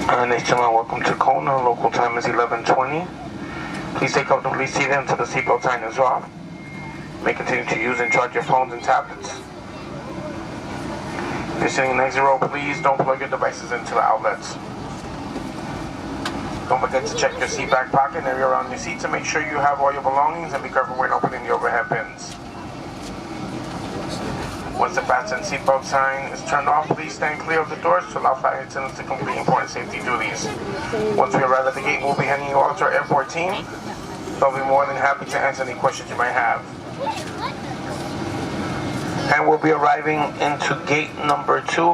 Ladies and gentlemen, welcome to Kona. Local time is 11:20. Please take comfortably seated until the seatbelt sign is off. You may continue to use and charge your phones and tablets. If you're sitting in exit row, please don't plug your devices into the outlets. Don't forget to check your seat back pocket and area around your seat to make sure you have all your belongings, and be careful when opening the overhead bins. Once the fasten seatbelt sign is turned off, please stand clear of the doors to allow flight attendants to complete important safety duties. Once we arrive at the gate, we'll be handing you off to our airport team. They'll be more than happy to answer any questions you might have. And we'll be arriving into gate number 2.